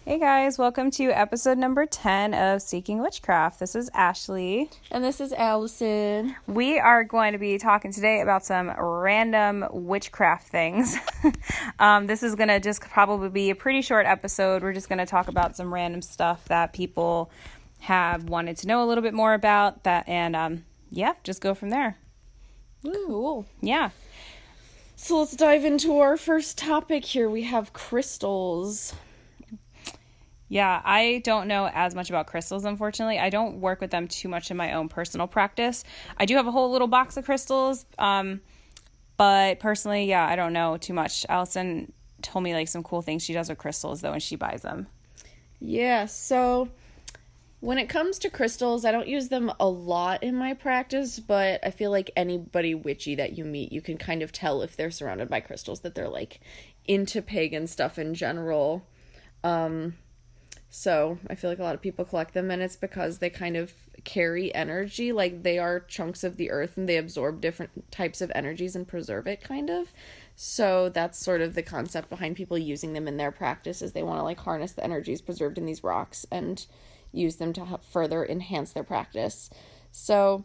Hey guys, welcome to episode number 10 of Seeking Witchcraft. This is Ashley. And this is Allison. We are going to be talking today about some random witchcraft things. This is going to just probably be a pretty short episode. We're just going to talk about some random stuff that people have wanted to know a little bit more about that, and just go from there. Ooh, cool. Yeah. So let's dive into our first topic here. We have crystals. Yeah, I don't know as much about crystals, unfortunately. I don't work with them too much in my own personal practice. I do have a whole little box of crystals, but personally, I don't know too much. Allison told me like some cool things she does with crystals, though, when she buys them. Yeah, so when it comes to crystals, I don't use them a lot in my practice, but I feel like anybody witchy that you meet, you can kind of tell if they're surrounded by crystals that they're like into pagan stuff in general. So I feel like a lot of people collect them, and it's because they kind of carry energy. Like, they are chunks of the earth and they absorb different types of energies and preserve it, kind of. So that's sort of the concept behind people using them in their practice, is they want to like harness the energies preserved in these rocks and use them to further enhance their practice. So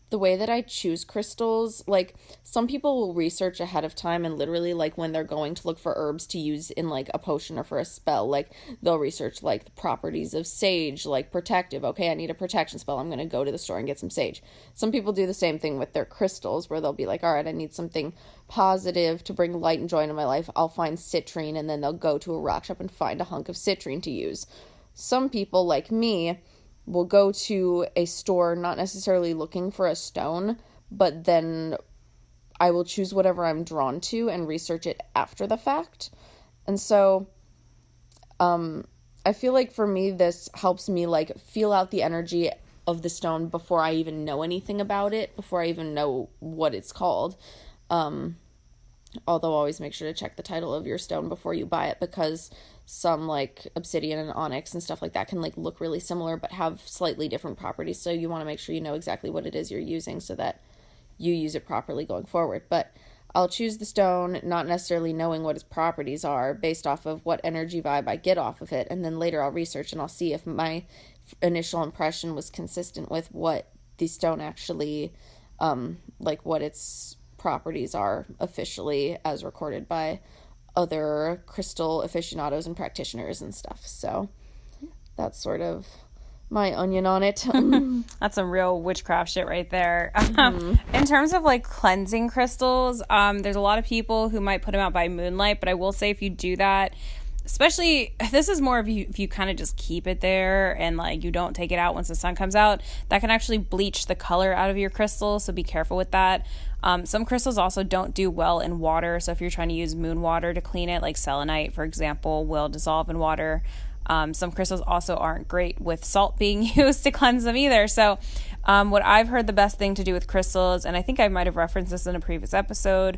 the way that I choose crystals, like, some people will research ahead of time and literally, like, when they're going to look for herbs to use in, like, a potion or for a spell, like, they'll research, like, the properties of sage, like, protective. Okay, I need a protection spell. I'm going to go to the store and get some sage. Some people do the same thing with their crystals, where they'll be like, all right, I need something positive to bring light and joy into my life. I'll find citrine, and then they'll go to a rock shop and find a hunk of citrine to use. Some people, like me, will go to a store not necessarily looking for a stone, but then I will choose whatever I'm drawn to and research it after the fact. And so I feel like for me, this helps me like feel out the energy of the stone before I even know anything about it, before I even know what it's called. Although always make sure to check the title of your stone before you buy it, because some like obsidian and onyx and stuff like that can like look really similar but have slightly different properties. So you want to make sure you know exactly what it is you're using so that you use it properly going forward. But I'll choose the stone not necessarily knowing what its properties are based off of what energy vibe I get off of it. And then later I'll research and I'll see if my initial impression was consistent with what the stone actually, like what its properties are officially as recorded by other crystal aficionados and practitioners and stuff. So that's sort of my onion on it. That's some real witchcraft shit right there. In terms of like cleansing crystals, there's a lot of people who might put them out by moonlight, but I will say if you do that, especially this is more of you if you kind of just keep it there and like you don't take it out once the sun comes out, that can actually bleach the color out of your crystal, so be careful with that. Some crystals also don't do well in water, so if you're trying to use moon water to clean it, like selenite for example will dissolve in water. Some crystals also aren't great with salt being used to cleanse them either. So what I've heard the best thing to do with crystals, and I think I might have referenced this in a previous episode,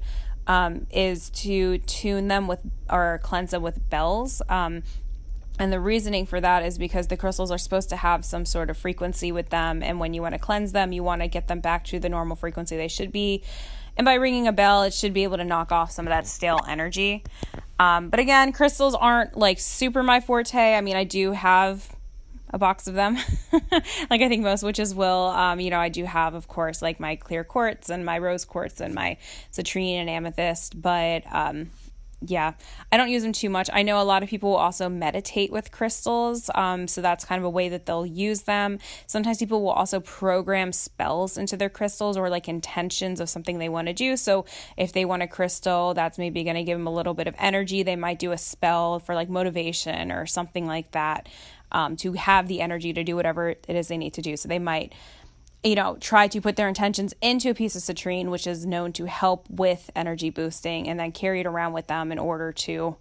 is to tune them with or cleanse them with bells. And the reasoning for that is because the crystals are supposed to have some sort of frequency with them, and when you want to cleanse them, you want to get them back to the normal frequency they should be. And by ringing a bell, it should be able to knock off some of that stale energy. But again, crystals aren't like super my forte. I mean, I do have a box of them like I think most witches will. I do have, of course, like my clear quartz and my rose quartz and my citrine and amethyst, but I don't use them too much. I know a lot of people will also meditate with crystals, so that's kind of a way that they'll use them. Sometimes people will also program spells into their crystals or like intentions of something they want to do. So if they want a crystal that's maybe going to give them a little bit of energy, they might do a spell for like motivation or something like that, to have the energy to do whatever it is they need to do. So they might try to put their intentions into a piece of citrine, which is known to help with energy boosting, and then carry it around with them in order to,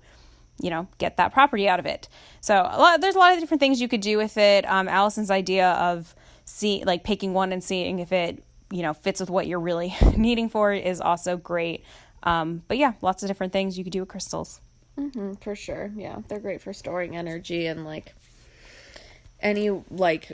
get that property out of it. So there's a lot of different things you could do with it. Allison's idea of picking one and seeing if it, fits with what you're really needing for it is also great. But yeah, lots of different things you could do with crystals. For sure. Yeah, they're great for storing energy and like any like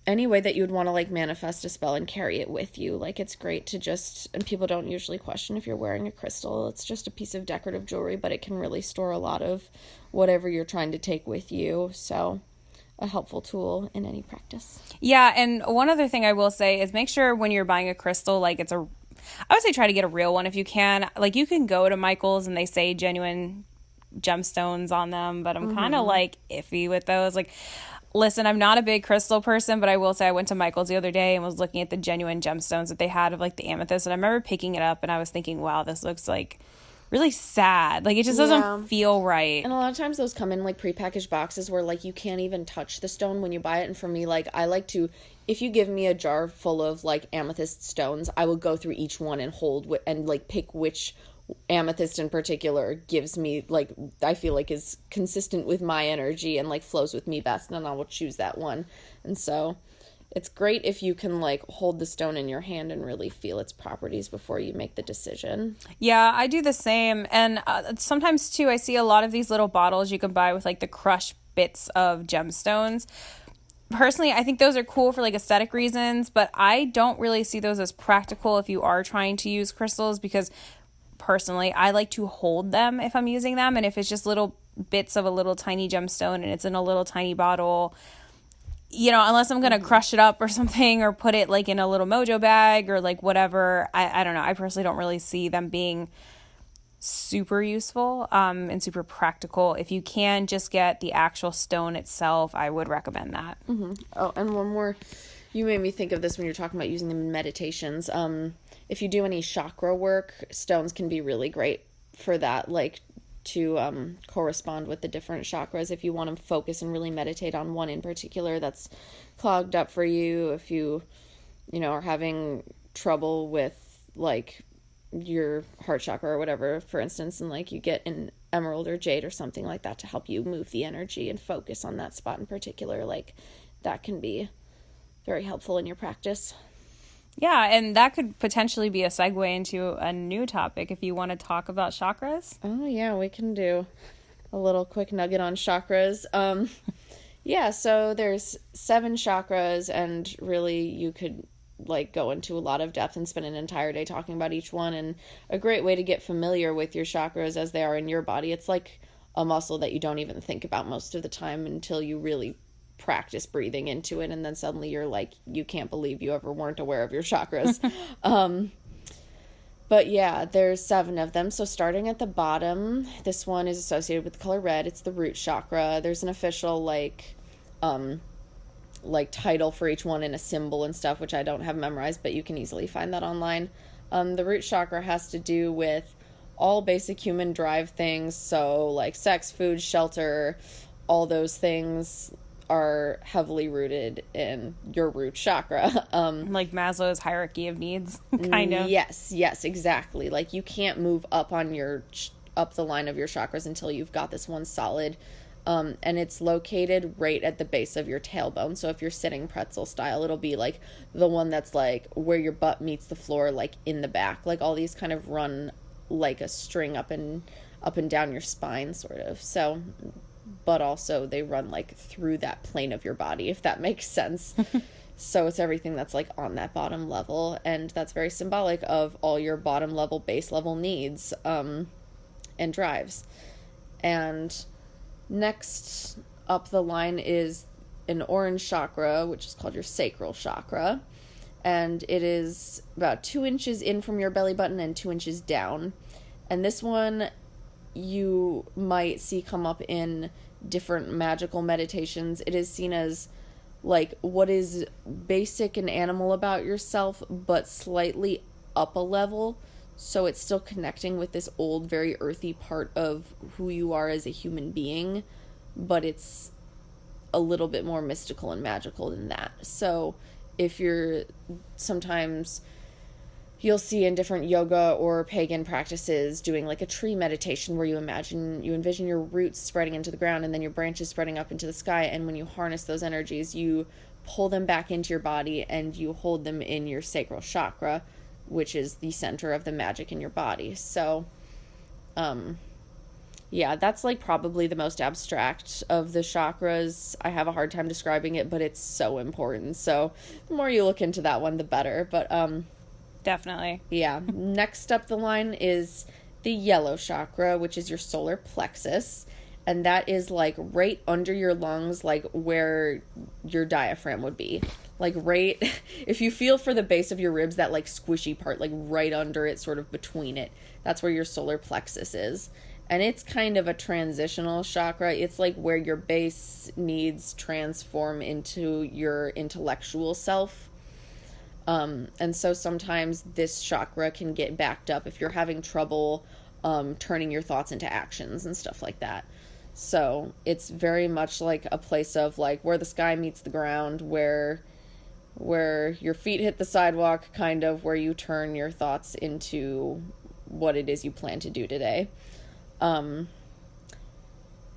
any way that you would want to like manifest a spell and carry it with you. Like it's great to just, and people don't usually question if you're wearing a crystal. It's just a piece of decorative jewelry, but it can really store a lot of whatever you're trying to take with you. So a helpful tool in any practice. Yeah, and one other thing I will say is make sure when you're buying a crystal, like I would say try to get a real one if you can. Like you can go to Michael's and they say genuine gemstones on them, but I'm kind of like iffy with those. Like, listen, I'm not a big crystal person, but I will say I went to Michael's the other day and was looking at the genuine gemstones that they had of like the amethyst, and I remember picking it up and I was thinking, wow, this looks like really sad. Like it just doesn't feel right. And a lot of times those come in like prepackaged boxes where like you can't even touch the stone when you buy it. And for me, like I like to, if you give me a jar full of like amethyst stones, I will go through each one and and like pick which amethyst in particular gives me like, I feel like is consistent with my energy and like flows with me best, and I will choose that one. And so it's great if you can like hold the stone in your hand and really feel its properties before you make the decision. Yeah, I do the same. And sometimes too, I see a lot of these little bottles you can buy with like the crushed bits of gemstones. Personally, I think those are cool for like aesthetic reasons, but I don't really see those as practical if you are trying to use crystals, because personally, I like to hold them if I'm using them. And if it's just little bits of a little tiny gemstone and it's in a little tiny bottle, you know, unless I'm going to crush it up or something or put it like in a little mojo bag or like whatever, I don't know. I personally don't really see them being super useful and super practical. If you can just get the actual stone itself, I would recommend that. Oh, and one more. You made me think of this when you're talking about using them in meditations. If you do any chakra work, stones can be really great for that, like to correspond with the different chakras. If you want to focus and really meditate on one in particular that's clogged up for you, if you know, are having trouble with like your heart chakra or whatever, for instance, and like you get an emerald or jade or something like that to help you move the energy and focus on that spot in particular, like that can be very helpful in your practice. Yeah, and that could potentially be a segue into a new topic if you want to talk about chakras. Oh, yeah, we can do a little quick nugget on chakras. Yeah, so there's 7 chakras, and really you could like go into a lot of depth and spend an entire day talking about each one. And a great way to get familiar with your chakras as they are in your body, it's like a muscle that you don't even think about most of the time until you really practice breathing into it, and then suddenly you're like, you can't believe you ever weren't aware of your chakras. But yeah, there's 7 of them. So starting at the bottom, this one is associated with the color red. It's the root chakra. There's an official like title for each one and a symbol and stuff, which I don't have memorized, but you can easily find that online. The root chakra has to do with all basic human drive things, so like sex, food, shelter, all those things are heavily rooted in your root chakra. Like Maslow's hierarchy of needs, kind of. Yes, exactly. Like you can't move up on up the line of your chakras until you've got this one solid. And it's located right at the base of your tailbone. So if you're sitting pretzel style, it'll be like the one that's like where your butt meets the floor, like in the back. Like all these kind of run like a string up and down your spine, sort of. So, but also they run like through that plane of your body, if that makes sense. So it's everything that's like on that bottom level, and that's very symbolic of all your bottom level, base level needs and drives. And next up the line is an orange chakra, which is called your sacral chakra, and it is about 2 inches in from your belly button and 2 inches down. And this one you might see come up in different magical meditations. It is seen as like what is basic and animal about yourself, but slightly up a level. So it's still connecting with this old, very earthy part of who you are as a human being, but it's a little bit more mystical and magical than that. So if you're sometimes you'll see in different yoga or pagan practices doing like a tree meditation where you envision your roots spreading into the ground and then your branches spreading up into the sky. And when you harness those energies, you pull them back into your body and you hold them in your sacral chakra, which is the center of the magic in your body. So, Yeah, that's like probably the most abstract of the chakras. I have a hard time describing it, but it's so important. So the more you look into that one, the better. But Definitely. yeah, next up the line is the yellow chakra, which is your solar plexus. And that is like right under your lungs, like where your diaphragm would be. Like right, if you feel for the base of your ribs, that like squishy part, like right under it, sort of between it, that's where your solar plexus is. And it's kind of a transitional chakra. It's like where your base needs transform into your intellectual self. And so sometimes this chakra can get backed up if you're having trouble turning your thoughts into actions and stuff like that. So it's very much like a place of like where the sky meets the ground, where your feet hit the sidewalk, kind of where you turn your thoughts into what it is you plan to do today.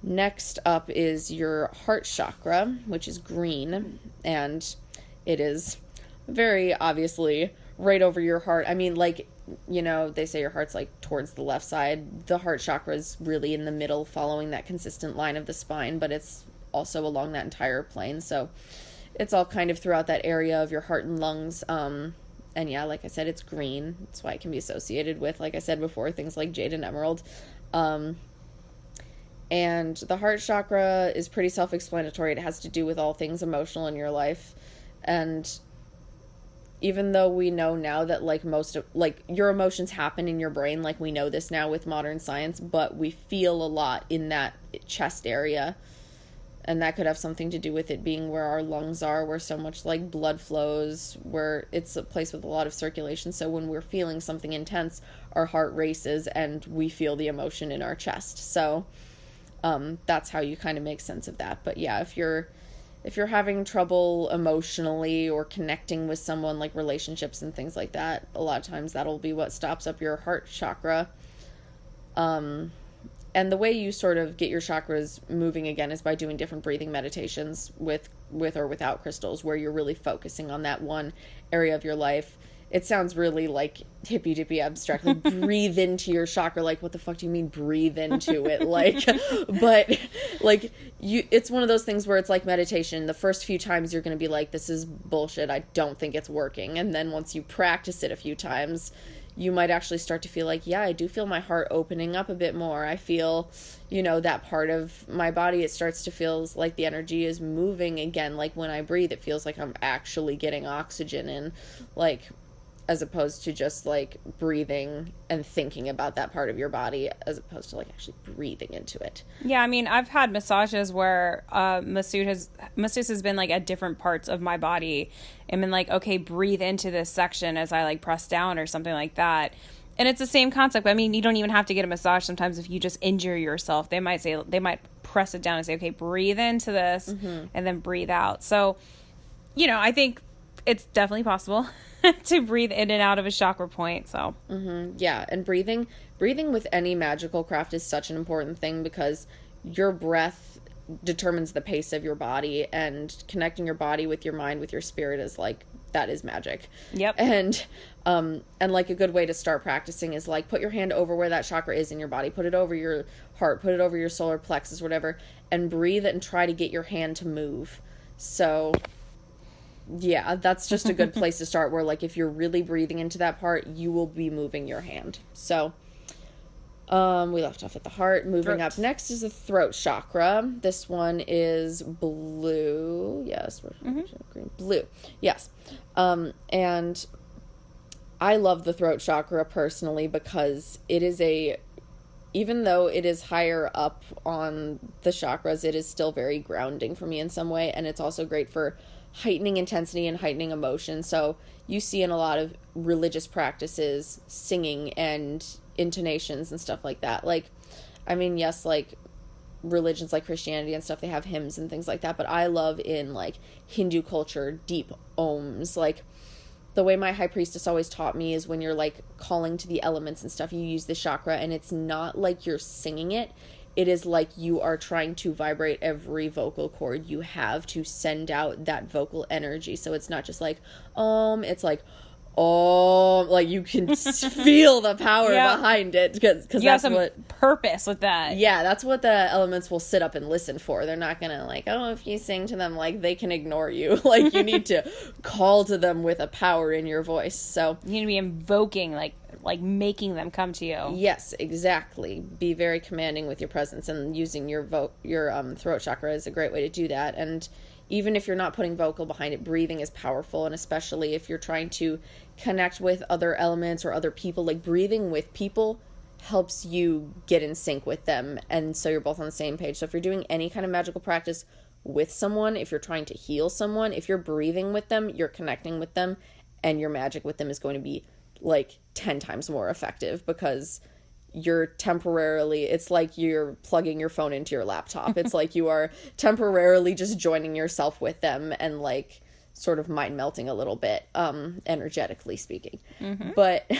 Next up is your heart chakra, which is green, and it is very obviously right over your heart. I mean, like, you know, they say your heart's like towards the left side. The heart chakra is really in the middle, following that consistent line of the spine, but it's also along that entire plane. So it's all kind of throughout that area of your heart and lungs. And yeah, like I said, it's green. That's why it can be associated with, like I said before, things like jade and emerald. And the heart chakra is pretty self-explanatory. It has to do with all things emotional in your life. And even though we know now that like most of like your emotions happen in your brain, like we know this now with modern science, but we feel a lot in that chest area. And that could have something to do with it being where our lungs are, where so much like blood flows, where it's a place with a lot of circulation. So when we're feeling something intense, our heart races and we feel the emotion in our chest. So that's how you kind of make sense of that. But yeah, if you're having trouble emotionally or connecting with someone, like relationships and things like that, a lot of times that'll be what stops up your heart chakra. And the way you sort of get your chakras moving again is by doing different breathing meditations with or without crystals, where you're really focusing on that one area of your life. It sounds really like hippy-dippy abstract, like breathe into your chakra. Like, what the fuck do you mean breathe into it? Like, but like it's one of those things where it's like meditation. The first few times you're going to be like, this is bullshit. I don't think it's working. And then once you practice it a few times, you might actually start to feel like, yeah, I do feel my heart opening up a bit more. I feel, you know, that part of my body, it starts to feel like the energy is moving again. Like when I breathe, it feels like I'm actually getting oxygen in, like, as opposed to just like breathing and thinking about that part of your body, as opposed to like actually breathing into it. Yeah, I mean, I've had massages where masseuse has been like at different parts of my body and been like, okay, breathe into this section as I like press down or something like that. And it's the same concept. I mean, you don't even have to get a massage sometimes if you just injure yourself. They might press it down and say, okay, breathe into this and then breathe out. So, you know, I think it's definitely possible to breathe in and out of a chakra point. So yeah, and breathing with any magical craft is such an important thing, because your breath determines the pace of your body, and connecting your body with your mind, with your spirit, is like, that is magic. Yep. And like a good way to start practicing is like put your hand over where that chakra is in your body, put it over your heart, put it over your solar plexus, whatever, and breathe and try to get your hand to move. So yeah, that's just a good place to start, where like if you're really breathing into that part, you will be moving your hand. So we left off at the heart. Moving up next is the throat chakra. This one is blue. Yes, green, blue. Yes. And I love the throat chakra personally, because it is even though it is higher up on the chakras, it is still very grounding for me in some way, and it's also great for heightening intensity and heightening emotion. So you see in a lot of religious practices singing and intonations and stuff like that. Like, I mean, yes, like religions like Christianity and stuff, they have hymns and things like that, but I love in like Hindu culture deep ohms. Like the way my high priestess always taught me is when you're like calling to the elements and stuff, you use the chakra, and it's not like you're singing it. It is like you are trying to vibrate every vocal cord you have to send out that vocal energy. So it's not just like, it's like, oh, like you can feel the power behind it, because that's some what purpose with that. Yeah, that's what the elements will sit up and listen for. They're not gonna like, oh, if you sing to them, like they can ignore you. Like you need to call to them with a power in your voice. So you need to be invoking, like making them come to you. Yes, exactly. Be very commanding with your presence, and using your throat chakra is a great way to do that. And even if you're not putting vocal behind it, breathing is powerful, and especially if you're trying to connect with other elements or other people, like breathing with people helps you get in sync with them, and so you're both on the same page. So if you're doing any kind of magical practice with someone, if you're trying to heal someone, if you're breathing with them, you're connecting with them, and your magic with them is going to be like 10 times more effective, because you're temporarily, it's like you're plugging your phone into your laptop. It's like you are temporarily just joining yourself with them and like sort of mind melting a little bit, energetically speaking. But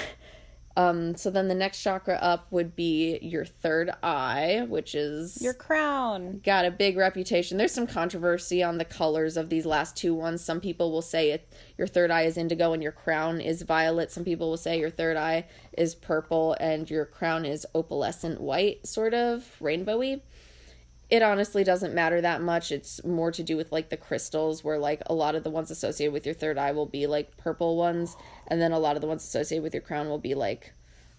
so then the next chakra up would be your third eye, which is your crown. Got a big reputation. There's some controversy on the colors of these last two ones. Some people will say your third eye is indigo and your crown is violet. Some people will say your third eye is purple and your crown is opalescent white, sort of rainbowy. It honestly doesn't matter that much. It's more to do with like the crystals, where like a lot of the ones associated with your third eye will be like purple ones, and then a lot of the ones associated with your crown will be like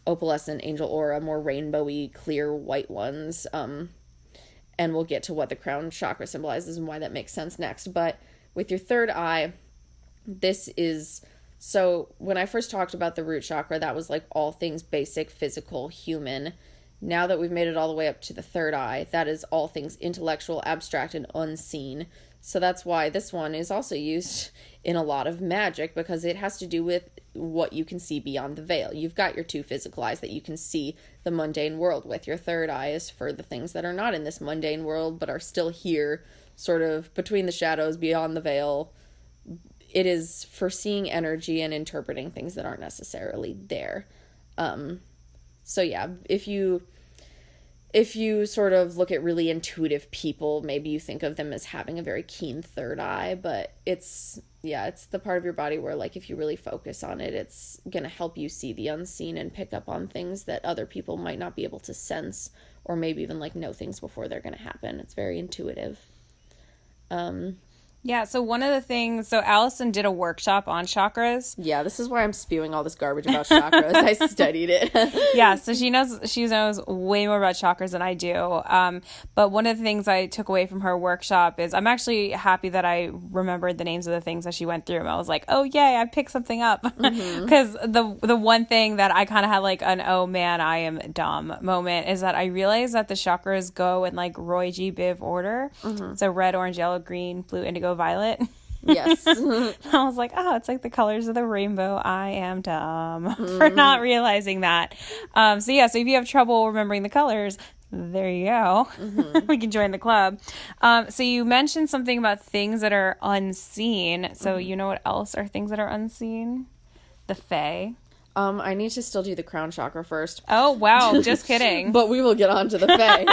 opalescent, angel aura, more rainbowy, clear white ones. And we'll get to what the crown chakra symbolizes and why that makes sense next. But with your third eye, this is, so when I first talked about the root chakra, that was like all things basic, physical, human. Now that we've made it all the way up to the third eye, that is all things intellectual, abstract, and unseen. So that's why this one is also used in a lot of magic, because it has to do with what you can see beyond the veil. You've got your two physical eyes that you can see the mundane world with. Your third eye is for the things that are not in this mundane world, but are still here, sort of between the shadows, beyond the veil. It is for seeing energy and interpreting things that aren't necessarily there. So yeah, if you sort of look at really intuitive people, maybe you think of them as having a very keen third eye, but it's the part of your body where like if you really focus on it, it's going to help you see the unseen and pick up on things that other people might not be able to sense, or maybe even like know things before they're going to happen. It's very intuitive. Yeah, so one of the things, so Allison did a workshop on chakras. Yeah, this is why I'm spewing all this garbage about chakras. I studied it. Yeah, so she knows way more about chakras than I do. But one of the things I took away from her workshop is I'm actually happy that I remembered the names of the things that she went through. And I was like, oh, yay, I picked something up. Because the one thing that I kind of had like an, oh, man, I am dumb moment is that I realized that the chakras go in like Roy G. Biv order. So red, orange, yellow, green, blue, indigo, violet. Yes. I was like, oh, it's like the colors of the rainbow. I am dumb for not realizing that. So if you have trouble remembering the colors, there you go. We can join the club. So you mentioned something about things that are unseen. So you know what else are things that are unseen? The Fae. I need to still do the crown chakra first. Oh, wow. Just kidding. But we will get on to the Fae.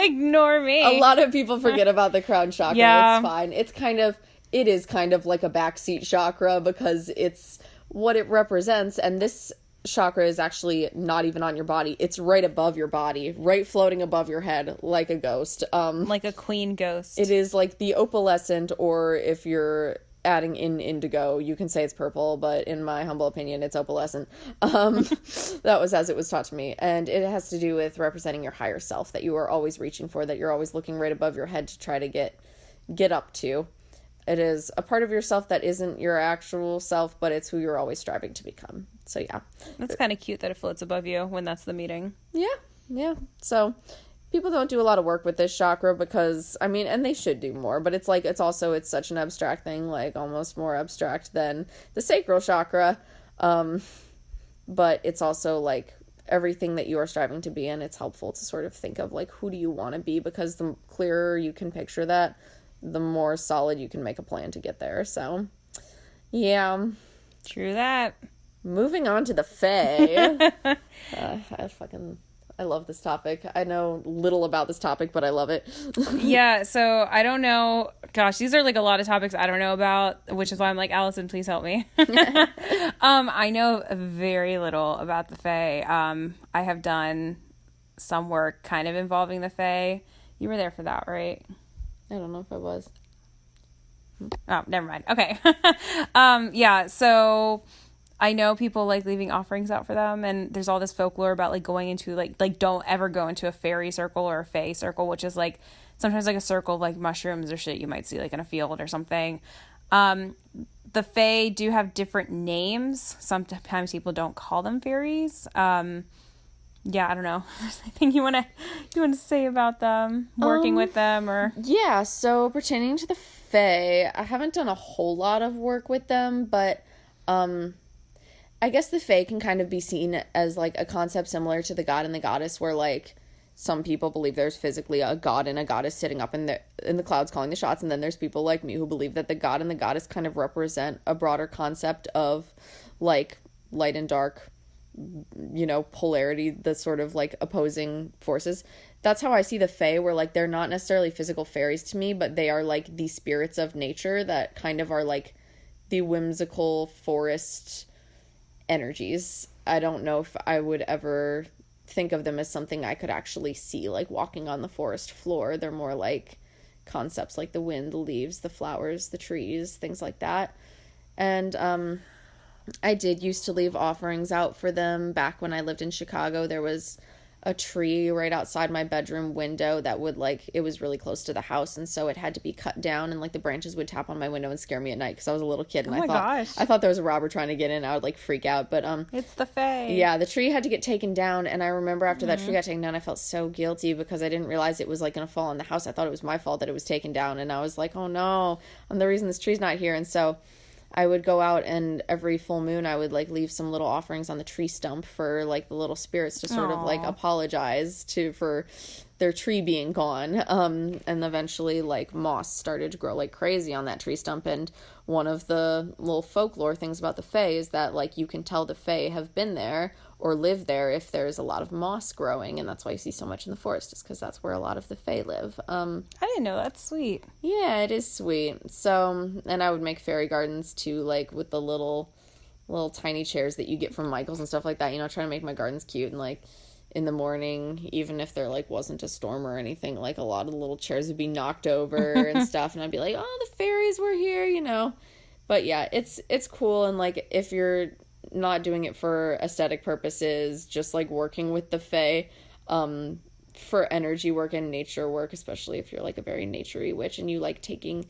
Ignore me. A lot of people forget about the crown chakra. Yeah. It's fine. It is kind of like a backseat chakra, because it's what it represents. And this chakra is actually not even on your body. It's right above your body, right floating above your head, like a ghost. Like a queen ghost. It is like the opalescent, or if you're adding in indigo, you can say it's purple, but in my humble opinion, it's opalescent. That was as it was taught to me. And it has to do with representing your higher self that you are always reaching for, that you're always looking right above your head to try to get up to. It is a part of yourself that isn't your actual self, but it's who you're always striving to become. So yeah. That's kind of cute that it floats above you when that's the meeting. Yeah. So people don't do a lot of work with this chakra because, I mean, and they should do more, but it's like, it's such an abstract thing, like almost more abstract than the sacral chakra. But it's also like everything that you are striving to be, and it's helpful to sort of think of like, who do you want to be? Because the clearer you can picture that, the more solid you can make a plan to get there. So, yeah. True that. Moving on to the Fae. I love this topic. I know little about this topic, but I love it. Yeah, so I don't know. Gosh, these are like a lot of topics I don't know about, which is why I'm like, Allison, please help me. I know very little about the Fae. I have done some work kind of involving the Fae. You were there for that, right? I don't know if I was. Oh, never mind. Okay. Yeah, so I know people like leaving offerings out for them, and there's all this folklore about like going into like don't ever go into a fairy circle or a fae circle, which is like sometimes like a circle of like mushrooms or shit you might see like in a field or something. The fae do have different names. Sometimes people don't call them fairies. Yeah, I don't know. There's anything you want to say about them, working with them, or Yeah, so pertaining to the Fae, I haven't done a whole lot of work with them, but I guess the Fae can kind of be seen as like a concept similar to the god and the goddess, where like some people believe there's physically a god and a goddess sitting up in the clouds calling the shots, and then there's people like me who believe that the god and the goddess kind of represent a broader concept of like light and dark, you know, polarity, the sort of like opposing forces. That's how I see the Fae, where like they're not necessarily physical fairies to me, but they are like the spirits of nature that kind of are like the whimsical forest energies. I don't know if I would ever think of them as something I could actually see like walking on the forest floor. They're more like concepts like the wind, the leaves, the flowers, the trees, things like that. And I did used to leave offerings out for them back when I lived in Chicago. There was a tree right outside my bedroom window that would like, it was really close to the house, and so it had to be cut down, and like the branches would tap on my window and scare me at night because I was a little kid, and I thought there was a robber trying to get in. I would like freak out, but it's the Fae. Yeah, the tree had to get taken down, and I remember after that tree got taken down, I felt so guilty because I didn't realize it was like gonna fall on the house. I thought it was my fault that it was taken down, and I was like, oh no, I'm the reason this tree's not here. And so I would go out, and every full moon I would like leave some little offerings on the tree stump for like the little spirits to sort of like apologize for their tree being gone. And eventually like moss started to grow like crazy on that tree stump, and one of the little folklore things about the Fae is that like you can tell the Fae have been there or live there if there's a lot of moss growing, and that's why you see so much in the forest, is because that's where a lot of the Fae live. I didn't know. That's sweet. Yeah, it is sweet. So, and I would make fairy gardens too, like with the little tiny chairs that you get from Michael's and stuff like that, you know, trying to make my gardens cute. And like in the morning, even if there like wasn't a storm or anything, like a lot of the little chairs would be knocked over and stuff, and I'd be like, oh, the fairies were here, you know. But yeah, it's cool. And like if you're not doing it for aesthetic purposes, just like working with the Fae for energy work and nature work, especially if you're like a very naturey witch and you like taking,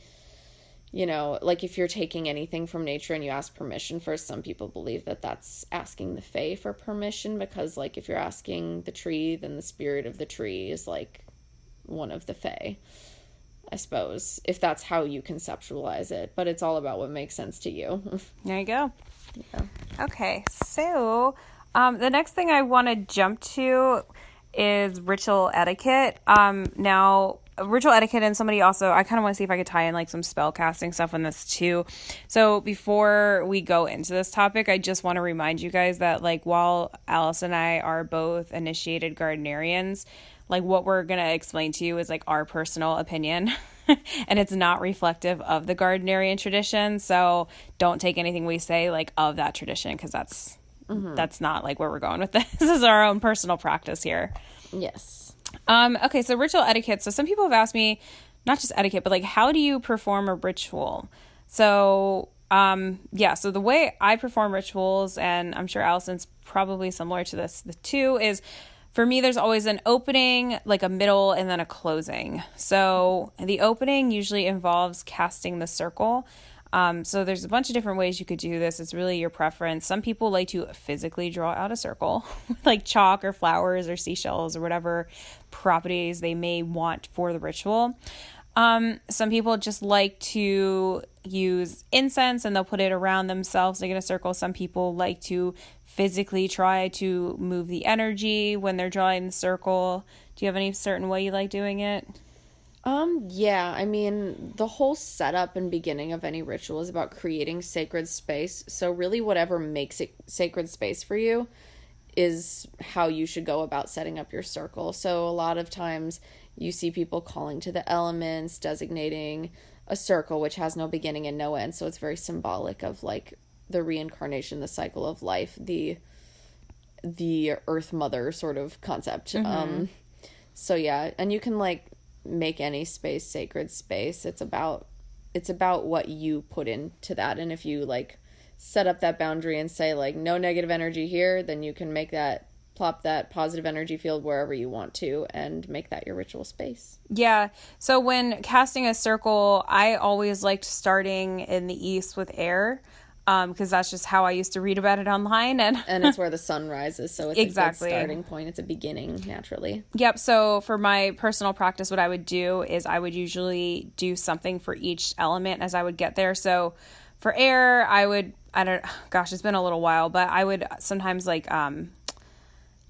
you know, like if you're taking anything from nature and you ask permission first, some people believe that that's asking the Fae for permission, because like if you're asking the tree, then the spirit of the tree is like one of the Fae, I suppose, if that's how you conceptualize it. But it's all about what makes sense to you. There you go. Yeah. Okay, so the next thing I want to jump to is ritual etiquette. Now, ritual etiquette, and somebody also, I kind of want to see if I could tie in like some spell casting stuff on this too. So before we go into this topic, I just want to remind you guys that like while Alice and I are both initiated Gardenarians, like what we're going to explain to you is like our personal opinion. And it's not reflective of the Gardenarian tradition, so don't take anything we say like of that tradition, because that's not like where we're going with this. This is our own personal practice here. Yes. Okay, so ritual etiquette. So some people have asked me, not just etiquette, but like how do you perform a ritual? So so the way I perform rituals, and I'm sure Allison's probably similar to this too, is for me, there's always an opening, like a middle, and then a closing. So the opening usually involves casting the circle. So there's a bunch of different ways you could do this. It's really your preference. Some people like to physically draw out a circle, like chalk or flowers or seashells or whatever properties they may want for the ritual. Some people just like to use incense and they'll put it around themselves like in a circle. Some people like to physically try to move the energy when they're drawing the circle. Do you have any certain way you like doing it? Yeah, I mean, the whole setup and beginning of any ritual is about creating sacred space. So really whatever makes it sacred space for you is how you should go about setting up your circle. So a lot of times you see people calling to the elements, designating a circle which has no beginning and no end. So it's very symbolic of like the reincarnation, the cycle of life, the Earth Mother sort of concept. So yeah, and you can like make any space sacred space. It's about what you put into that. And if you like set up that boundary and say like no negative energy here, then you can plop that positive energy field wherever you want to and make that your ritual space. Yeah. So when casting a circle, I always liked starting in the east with air, because that's just how I used to read about it online. And it's where the sun rises, so it's exactly a good starting point. It's a beginning, naturally. Yep. So for my personal practice, what I would do is I would usually do something for each element as I would get there. So for air, it's been a little while, but I would sometimes like,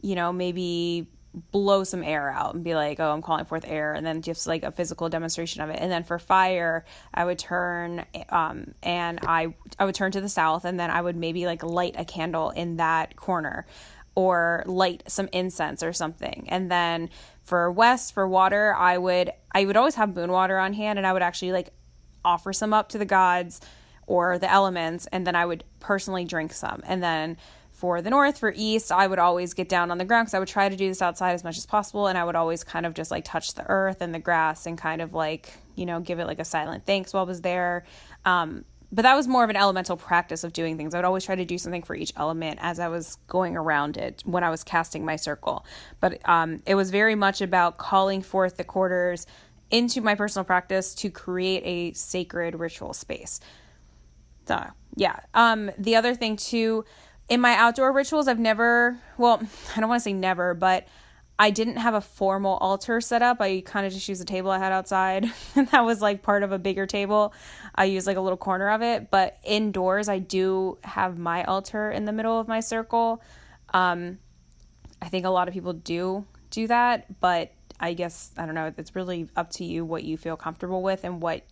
maybe blow some air out and be like, oh, I'm calling forth air, and then just like a physical demonstration of it. And then for fire, I would turn and I would turn to the south, and then I would maybe like light a candle in that corner or light some incense or something. And then for west, for water, I would always have moon water on hand, and I would actually like offer some up to the gods or the elements, and then I would personally drink some. And then for the north, for east, I would always get down on the ground because I would try to do this outside as much as possible. And I would always kind of just like touch the earth and the grass and kind of like, give it like a silent thanks while I was there. But that was more of an elemental practice of doing things. I would always try to do something for each element as I was going around it when I was casting my circle. But it was very much about calling forth the quarters into my personal practice to create a sacred ritual space. So, yeah. The other thing too, in my outdoor rituals, I don't want to say never, but I didn't have a formal altar set up. I kind of just used a table I had outside, and that was like part of a bigger table. I used like a little corner of it, but indoors, I do have my altar in the middle of my circle. I think a lot of people do that, but I guess, I don't know, it's really up to you what you feel comfortable with and what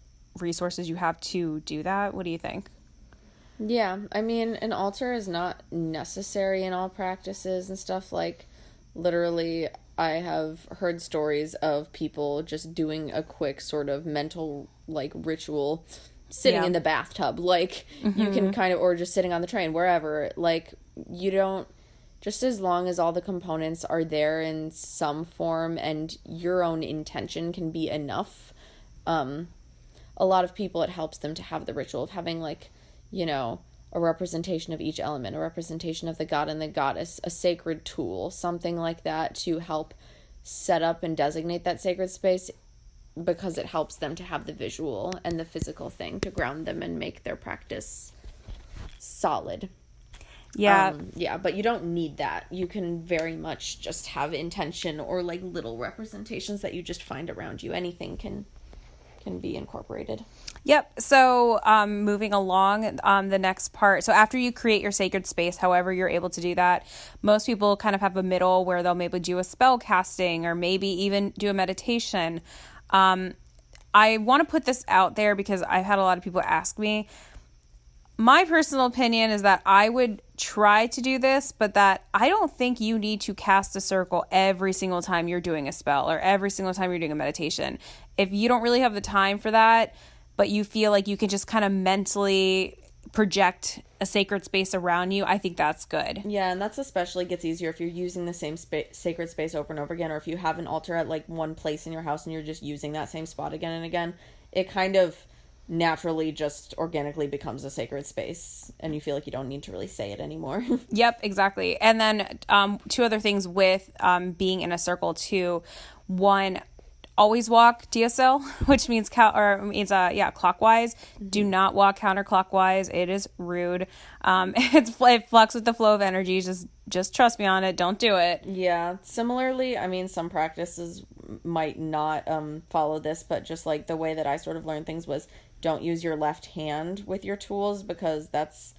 resources you have to do that. What do you think? Yeah, I mean, an altar is not necessary in all practices and stuff. Like, literally, I have heard stories of people just doing a quick sort of mental, like, ritual sitting in the bathtub. Like, you can kind of, or just sitting on the train, wherever. Like, you don't, just as long as all the components are there in some form and your own intention can be enough. A lot of people, it helps them to have the ritual of having, like, a representation of each element, a representation of the god and the goddess, a sacred tool, something like that to help set up and designate that sacred space, because it helps them to have the visual and the physical thing to ground them and make their practice solid. Yeah. But you don't need that. You can very much just have intention or like little representations that you just find around you. Anything can be incorporated. Yep. So moving along, the next part. So after you create your sacred space, however you're able to do that, most people kind of have a middle where they'll maybe do a spell casting or maybe even do a meditation. I want to put this out there because I've had a lot of people ask me. My personal opinion is that I would try to do this, but that I don't think you need to cast a circle every single time you're doing a spell or every single time you're doing a meditation. If you don't really have the time for that, but you feel like you can just kind of mentally project a sacred space around you, I think that's good. Yeah, and that's especially gets easier if you're using the same sacred space over and over again, or if you have an altar at like one place in your house and you're just using that same spot again and again. It kind of naturally just organically becomes a sacred space and you feel like you don't need to really say it anymore. Yep, exactly. And then two other things with being in a circle too. One, always walk DSL, which means clockwise. Mm-hmm. Do not walk counterclockwise. It is rude. It fucks with the flow of energy. Just trust me on it. Don't do it. Yeah. Similarly, I mean, some practices might not follow this, but just like the way that I sort of learned things was don't use your left hand with your tools because that's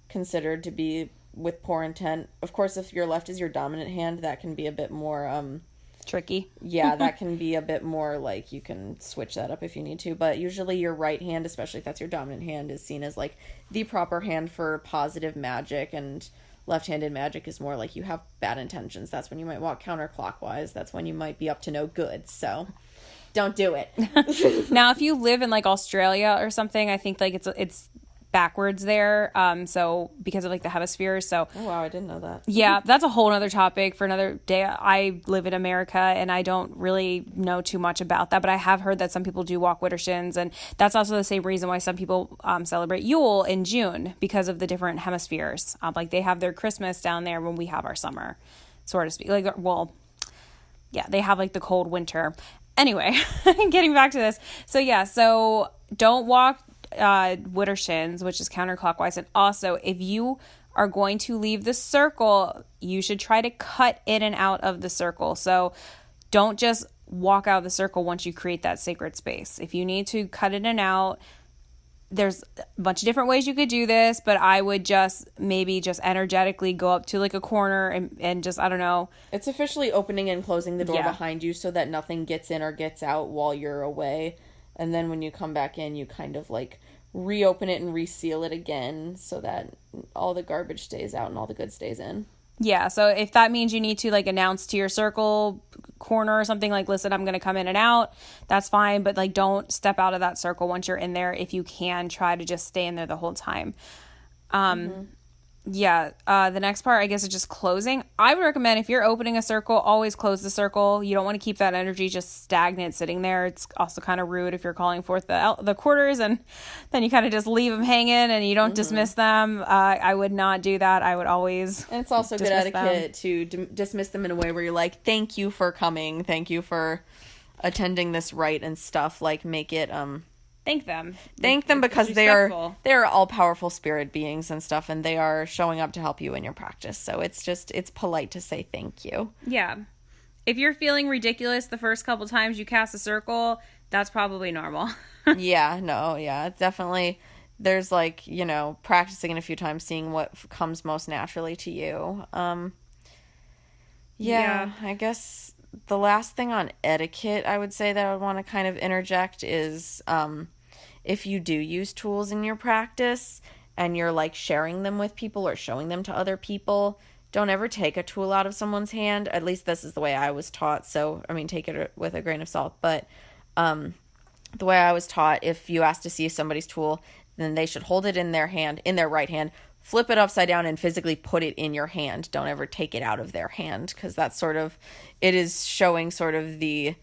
considered to be with poor intent. Of course, if your left is your dominant hand, that can be a bit more tricky. Yeah, that can be a bit more like you can switch that up if you need to, but usually your right hand, especially if that's your dominant hand, is seen as like the proper hand for positive magic and left-handed magic is more like you have bad intentions. That's when you might walk counterclockwise. That's when you might be up to no good. So don't do it. Now, if you live in like Australia or something, I think like it's backwards there. So because of like the hemispheres. So Oh wow, I didn't know that. yeah, that's a whole other topic for another day. I live in America and I don't really know too much about that, but I have heard that some people do walk Widdershins, and that's also the same reason why some people celebrate Yule in June, because of the different hemispheres. Like they have their Christmas down there when we have our summer, so to speak. Like, well, yeah, they have like the cold winter. Anyway, getting back to this. So yeah, so don't walk Widdershins, which is counterclockwise. And also, if you are going to leave the circle, you should try to cut in and out of the circle. So don't just walk out of the circle once you create that sacred space. If you need to cut in and out, there's a bunch of different ways you could do this, but I would just maybe just energetically go up to like a corner and just, I don't know. It's officially opening and closing the door Yeah. behind you so that nothing gets in or gets out while you're away. And then when you come back in, you kind of like reopen it and reseal it again so that all the garbage stays out and all the good stays in. Yeah, so if that means you need to like announce to your circle corner or something like, listen, I'm going to come in and out, that's fine. But like, don't step out of that circle once you're in there. If you can, try to just stay in there the whole time. Yeah, the next part, I guess, is just closing. I would recommend if you're opening a circle, always close the circle. You don't want to keep that energy just stagnant sitting there. It's also kind of rude if you're calling forth the quarters and then you kind of just leave them hanging and you don't dismiss them. I would not do that. I would always And it's also good dismiss etiquette to dismiss them in a way where you're like, thank you for coming. Thank you for attending this rite and stuff. Like, make it, thank them. thank them because It's they respectful. are all powerful spirit beings and stuff, and they are showing up to help you in your practice. So it's polite to say thank you. Yeah. If you're feeling ridiculous the first couple times you cast a circle, that's probably normal. Yeah, definitely. There's like, practicing it a few times, seeing what comes most naturally to you. Yeah. I guess the last thing on etiquette I would say that I would want to kind of interject is if you do use tools in your practice and you're like sharing them with people or showing them to other people, don't ever take a tool out of someone's hand. At least this is the way I was taught. So, I mean, take it with a grain of salt. But the way I was taught, if you ask to see somebody's tool, then they should hold it in their hand, in their right hand, flip it upside down and physically put it in your hand. Don't ever take it out of their hand, because that's sort of, it is showing sort of the,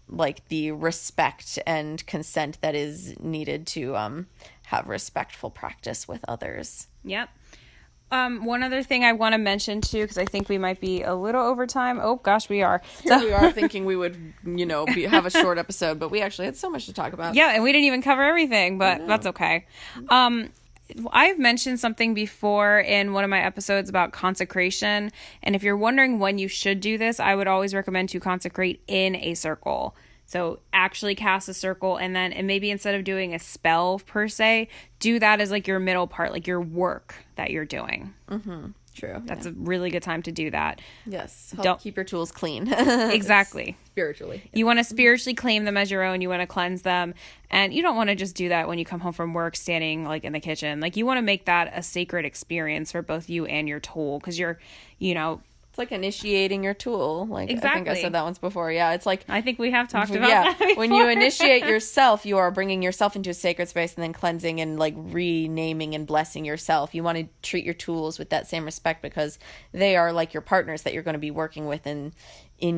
like the respect and consent that is needed to have respectful practice with others. Yep. One other thing I want to mention too, because I think we might be a little over time. Oh gosh, we are. Here we are thinking we would, have a short episode, but we actually had so much to talk about. Yeah, and we didn't even cover everything, but that's okay. I've mentioned something before in one of my episodes about consecration, and if you're wondering when you should do this, I would always recommend to consecrate in a circle. So actually cast a circle, and maybe instead of doing a spell per se, do that as like your middle part, like your work that you're doing. True. That's a really good time to do that. Yes. Don't- Keep your tools clean. Exactly. Spiritually. You want to spiritually claim them as your own. You want to cleanse them. And you don't want to just do that when you come home from work standing like in the kitchen. Like, you want to make that a sacred experience for both you and your tool, because you're, It's like initiating your tool. Like, I think I Exactly. said that once before. Yeah, it's like, I think we have talked about yeah, that before. when you initiate yourself, you are bringing yourself into a sacred space and then cleansing and like renaming and blessing yourself. You want to treat your tools with that same respect, because they are like your partners that you're going to be working with in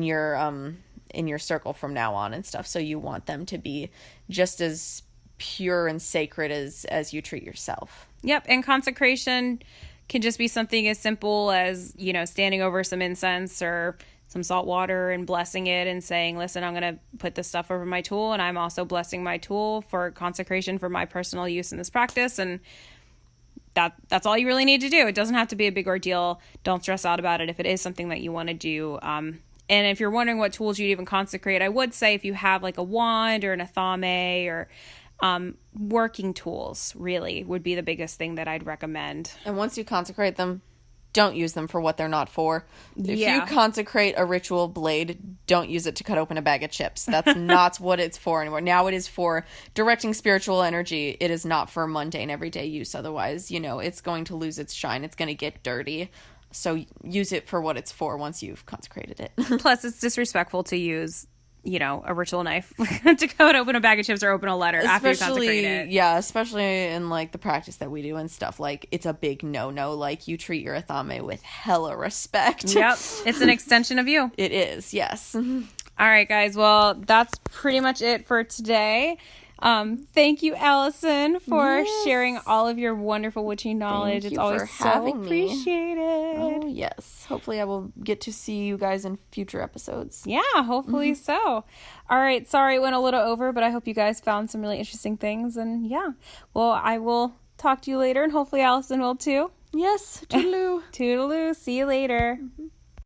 your circle from now on and stuff. So you want them to be just as pure and sacred as you treat yourself. Yep. And consecration can just be something as simple as, standing over some incense or some salt water and blessing it and saying, listen, I'm going to put this stuff over my tool, and I'm also blessing my tool for consecration for my personal use in this practice. And that's all you really need to do. It doesn't have to be a big ordeal. Don't stress out about it if it is something that you want to do. And if you're wondering what tools you'd even consecrate, I would say if you have like a wand or an athame or working tools really would be the biggest thing that I'd recommend. And once you consecrate them, don't use them for what they're not for. If you consecrate a ritual blade, don't use it to cut open a bag of chips. That's not what it's for anymore. Now it is for directing spiritual energy. It is not for mundane everyday use. Otherwise, it's going to lose its shine. It's going to get dirty. So use it for what it's for once you've consecrated it. Plus, it's disrespectful to use a ritual knife to cut open a bag of chips or open a letter after you consecrate it. Yeah, especially in, like, the practice that we do and stuff. Like, it's a big no-no. Like, you treat your athame with hella respect. Yep. It's an extension of you. It is, yes. All right, guys. Well, that's pretty much it for today. Thank you, Allison, for sharing all of your wonderful witching knowledge. It's always so appreciated. Oh, yes. Hopefully I will get to see you guys in future episodes. Yeah, hopefully so. All right. Sorry it went a little over, but I hope you guys found some really interesting things. And yeah, well, I will talk to you later, and hopefully Allison will too. Yes. Toodaloo. Toodaloo. See you later.